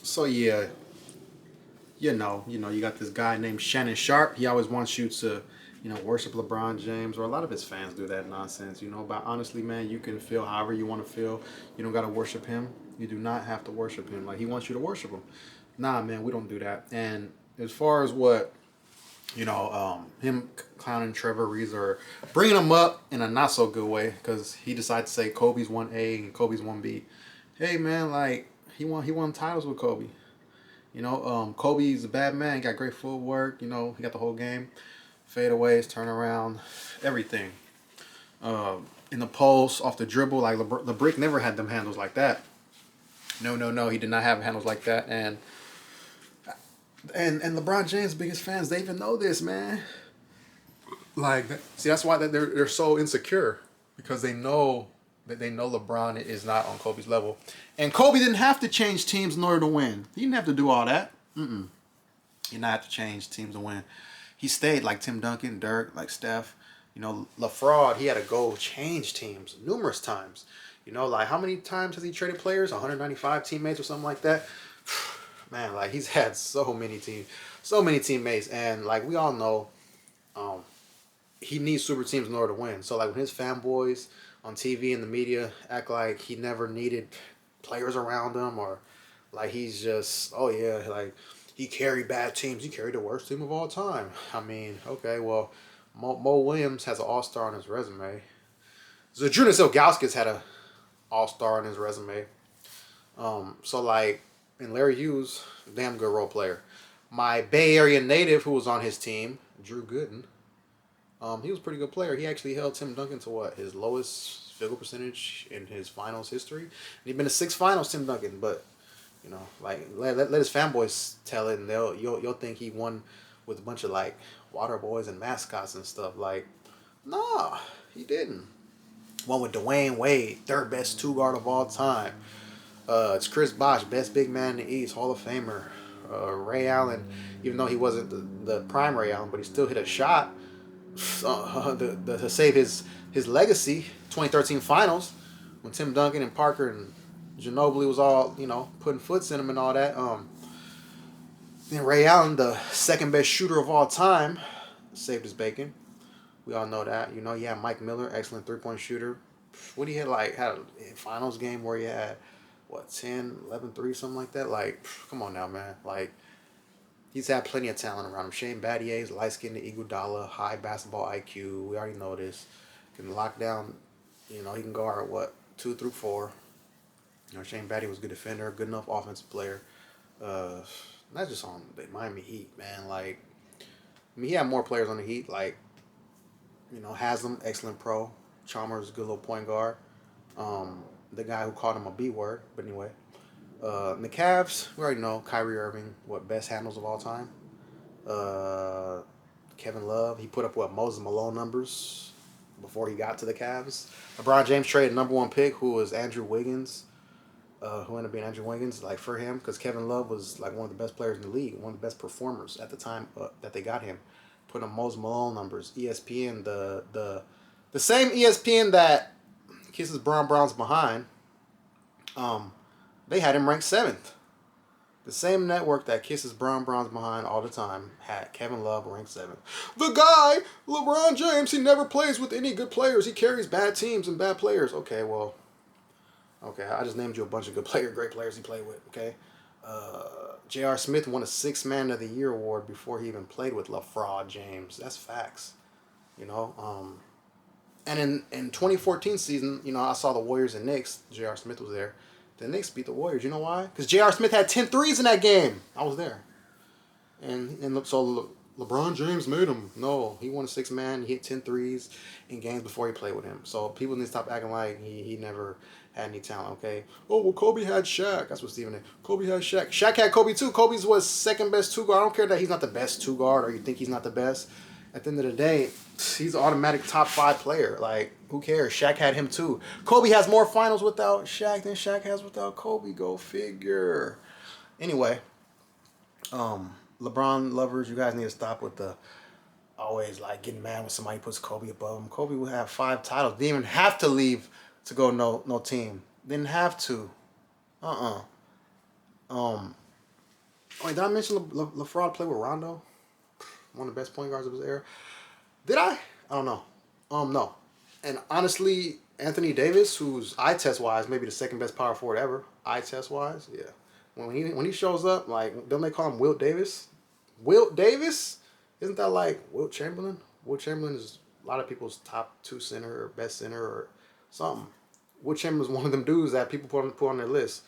So yeah, you got this guy named Shannon Sharpe. He always wants you to, worship LeBron James, or a lot of his fans do that nonsense. But honestly, man, you can feel however you want to feel. You don't got to worship him. You do not have to worship him. Like he wants you to worship him. Nah, man, we don't do that. And as far as what him clowning Trevor Reeves or bringing him up in a not so good way because he decided to say Kobe's 1A and Kobe's 1B. Hey man, like he won titles with Kobe. Kobe's a bad man. He got great footwork. He got the whole game, fadeaways, turnaround, everything. In the post, off the dribble, like LeBrick never had them handles like that. No, no, no, he did not have handles like that. And LeBron James' biggest fans, they even know this, man. Like, see, that's why they're so insecure because they know that LeBron is not on Kobe's level, and Kobe didn't have to change teams in order to win. He didn't have to do all that. He did not have to change teams to win. He stayed like Tim Duncan, Dirk, like Steph. LaFraud, he had to go change teams numerous times. Like how many times has he traded players? 195 teammates or something like that. Man, like he's had so many teammates, and like we all know, he needs super teams in order to win. So like when his fanboys on TV and the media act like he never needed players around him, or like he's just like he carried bad teams. He carried the worst team of all time. I mean, okay, well, Mo Williams has an All-Star on his resume. Zydrunas Ilgauskas had an All-Star on his resume. So like. And Larry Hughes, damn good role player. My Bay Area native who was on his team, Drew Gooden, he was a pretty good player. He actually held Tim Duncan to what? His lowest field goal percentage in his finals history. And he'd been to 6 finals, Tim Duncan. But, like let his fanboys tell it, and you'll think he won with a bunch of like water boys and mascots and stuff. Like, nah, he didn't. Won with Dwayne Wade, third best 2 guard of all time. It's Chris Bosh, best big man in the East, Hall of Famer. Ray Allen, even though he wasn't the prime Ray Allen, but he still hit a shot to save his legacy. 2013 Finals, when Tim Duncan and Parker and Ginobili was all putting foots in him and all that. Then Ray Allen, the second best shooter of all time, saved his bacon. We all know that. You had Mike Miller, excellent 3-point shooter. What he had had a finals game where he had 10, 11, 3, something like that. Like, come on now, man. Like, he's had plenty of talent around him. Shane Battier's light-skinned Iguodala, high basketball IQ. We already know this. Can lock down, he can guard, 2 through 4. Shane Battier was a good defender, good enough offensive player. Not just on the Miami Heat, man. Like, he had more players on the Heat. Like, Haslam, excellent pro. Chalmers, good little point guard. The guy who called him a B word, but anyway. In the Cavs, we already know Kyrie Irving, best handles of all time. Kevin Love, he put up Moses Malone numbers before he got to the Cavs. LeBron James traded #1 pick, who was Andrew Wiggins, who ended up being Andrew Wiggins, like for him, because Kevin Love was like one of the best players in the league, one of the best performers at the time that they got him. Put up Moses Malone numbers. ESPN, the same ESPN that kisses Browns behind, they had him ranked 7th. The same network that kisses Browns behind all the time had Kevin Love ranked 7th. The guy, LeBron James, he never plays with any good players. He carries bad teams and bad players. Okay, I just named you a bunch of great players he played with, okay? J.R. Smith won a 6th Man of the Year award before he even played with LaFraud James. That's facts, And in 2014 season, I saw the Warriors and Knicks. J.R. Smith was there. The Knicks beat the Warriors. You know why? Because J.R. Smith had 10 threes in that game. I was there. And so LeBron James made him. No, he won a 6th man. He hit 10 threes in games before he played with him. So people need to stop acting like he never had any talent, okay? Oh, well, Kobe had Shaq. That's what Steven did. Kobe had Shaq. Shaq had Kobe too. Kobe's was second best 2 guard. I don't care that he's not the best 2 guard or you think he's not the best. At the end of the day, he's an automatic top 5 player. Like, who cares? Shaq had him too. Kobe has more finals without Shaq than Shaq has without Kobe. Go figure. Anyway, LeBron lovers, you guys need to stop with the always like getting mad when somebody puts Kobe above him. Kobe would have 5 titles. Didn't even have to leave to go no team. Didn't have to. Oh, did I mention LaFraud played with Rondo? One of the best point guards of his era. Did I? I don't know. No. And honestly, Anthony Davis, who's eye test wise, maybe the second best power forward ever, eye test wise, yeah. When he shows up, like, don't they call him Wilt Davis? Wilt Davis? Isn't that like Wilt Chamberlain? Wilt Chamberlain is a lot of people's top 2 center or best center or something. Wilt Chamberlain is one of them dudes that people put on their list.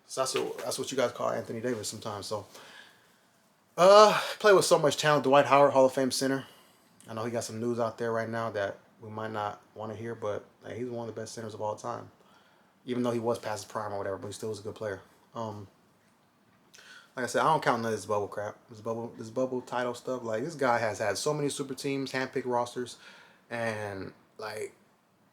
So that's what you guys call Anthony Davis sometimes. So, play with so much talent. Dwight Howard, Hall of Fame center. I know he got some news out there right now that we might not want to hear, but hey, he's one of the best centers of all time. Even though he was past his prime or whatever, but he still was a good player. Like I said, I don't count none of this bubble crap. This bubble title stuff. Like, this guy has had so many super teams, handpicked rosters, and like,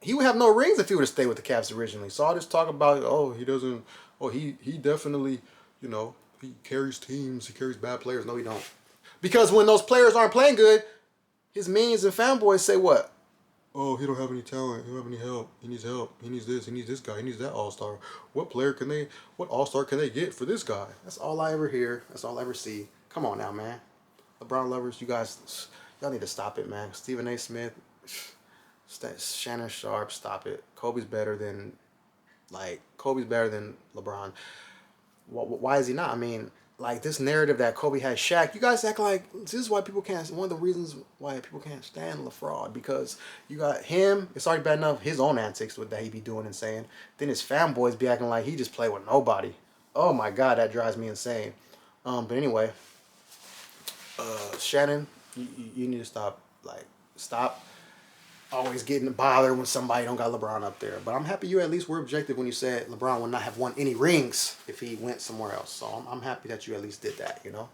he would have no rings if he would have stayed with the Cavs originally. So all this talk about, oh, he doesn't, oh, he definitely, you know, he carries teams, he carries bad players. No, he don't. Because when those players aren't playing good, his minions and fanboys say what? Oh, he don't have any talent. He don't have any help. He needs help. He needs this. He needs this guy. He needs that all-star. What all-star can they get for this guy? That's all I ever hear. That's all I ever see. Come on now, man. LeBron lovers, you guys, y'all need to stop it, man. Stephen A. Smith, Shannon, Sharpe, stop it. Kobe's better than LeBron. Why is he not? I mean, like, this narrative that Kobe had Shaq, you guys act like this is why people can't. One of the reasons why people can't stand LaFraud, because you got him. It's already bad enough his own antics that he be doing and saying. Then his fanboys be acting like he just play with nobody. Oh my God, that drives me insane. But anyway, Shannon, you need to stop always getting bothered when somebody don't got LeBron up there. But I'm happy you at least were objective when you said LeBron would not have won any rings if he went somewhere else. So I'm happy that you at least did that, you know?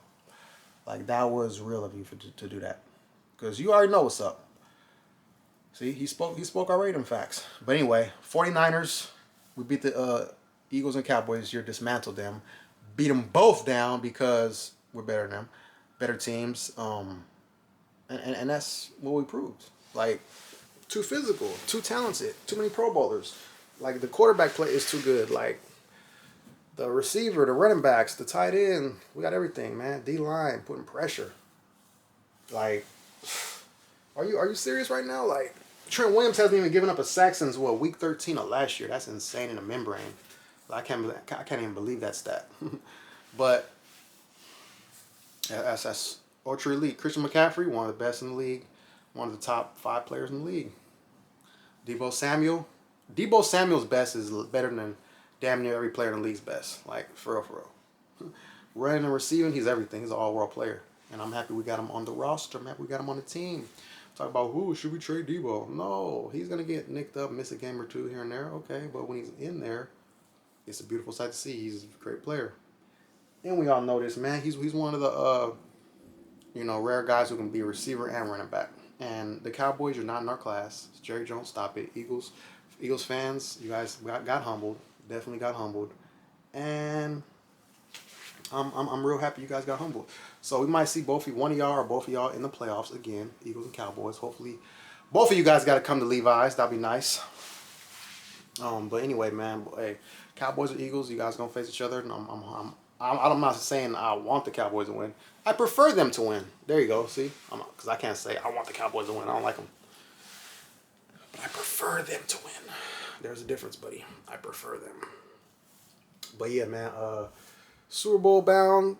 Like, that was real of you to do that. Because you already know what's up. See, he spoke already them facts. But anyway, 49ers, we beat the Eagles and Cowboys this year, dismantled them. Beat them both down because we're better than them. Better teams. And that's what we proved. Like, too physical, too talented, too many Pro Bowlers. Like, the quarterback play is too good. Like, the receiver, the running backs, the tight end, we got everything, man. D-line, putting pressure. Like, are you serious right now? Like, Trent Williams hasn't even given up a sack since, week 13 of last year. That's insane in the membrane. I can't even believe that stat. But that's ultra elite. Christian McCaffrey, one of the best in the league. One of the top 5 players in the league. Debo Samuel's best is better than damn near every player in the league's best. Like, for real. Running and receiving, he's everything. He's an all-world player. And I'm happy we got him on the roster. I'm happy we got him on the team. Talk about, should we trade Debo? No, he's going to get nicked up, miss a game or two here and there. Okay, but when he's in there, it's a beautiful sight to see. He's a great player. And we all know this, man. He's one of the rare guys who can be a receiver and running back. And the Cowboys are not in our class. Jerry Jones, stop it. Eagles fans, you guys got humbled. Definitely got humbled. And I'm real happy you guys got humbled. So we might see one of y'all or both of y'all in the playoffs again, Eagles and Cowboys. Hopefully, both of you guys got to come to Levi's. That'd be nice. But anyway, man, hey, Cowboys or Eagles, you guys gonna face each other. And I'm not saying I want the Cowboys to win. I prefer them to win. There you go. See, because I can't say I want the Cowboys to win. I don't like them, but I prefer them to win. There's a difference, buddy. I prefer them. But yeah, man. Super Bowl bound.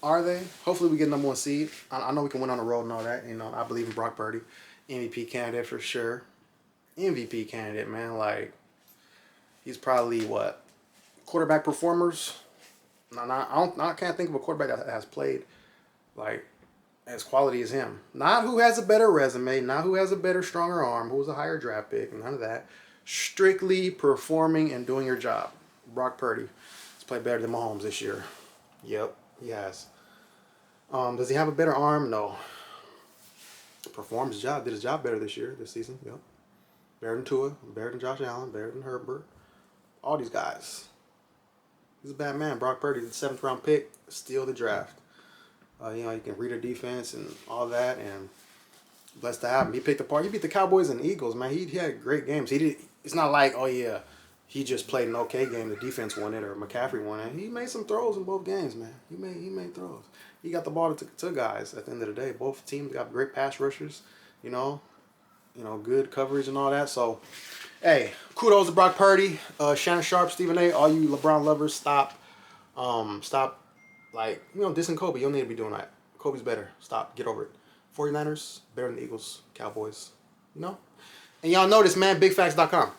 Are they? Hopefully we get number 1 seed. I know we can win on the road and all that. You know, I believe in Brock Purdy, MVP candidate for sure. MVP candidate, man. Like, he's probably quarterback performers. I can't think of a quarterback that has played like as quality as him. Not who has a better resume, not who has a better, stronger arm, who was a higher draft pick, none of that. Strictly performing and doing your job. Brock Purdy has played better than Mahomes this year. Yep, he has. Does he have a better arm? No. Performed his job, did his job better this season. Yep. Better than Tua, better than Josh Allen, better than Herbert. All these guys. He's a bad man. Brock Purdy, the 7th round pick, steal the draft. You can read a defense and all that, and blessed to have him. He picked apart. He beat the Cowboys and Eagles, man. He had great games. It's not like, oh yeah, he just played an okay game. The defense won it, or McCaffrey won it. He made some throws in both games, man. He made throws. He got the ball to guys at the end of the day. Both teams got great pass rushers, you know, good coverage and all that. So, hey, kudos to Brock Purdy, Shannon Sharpe, Stephen A. All you LeBron lovers, stop, like, dissing Kobe. You don't need to be doing that. Kobe's better. Stop. Get over it. 49ers, better than the Eagles, Cowboys, And y'all know this, man. BigFacts.com.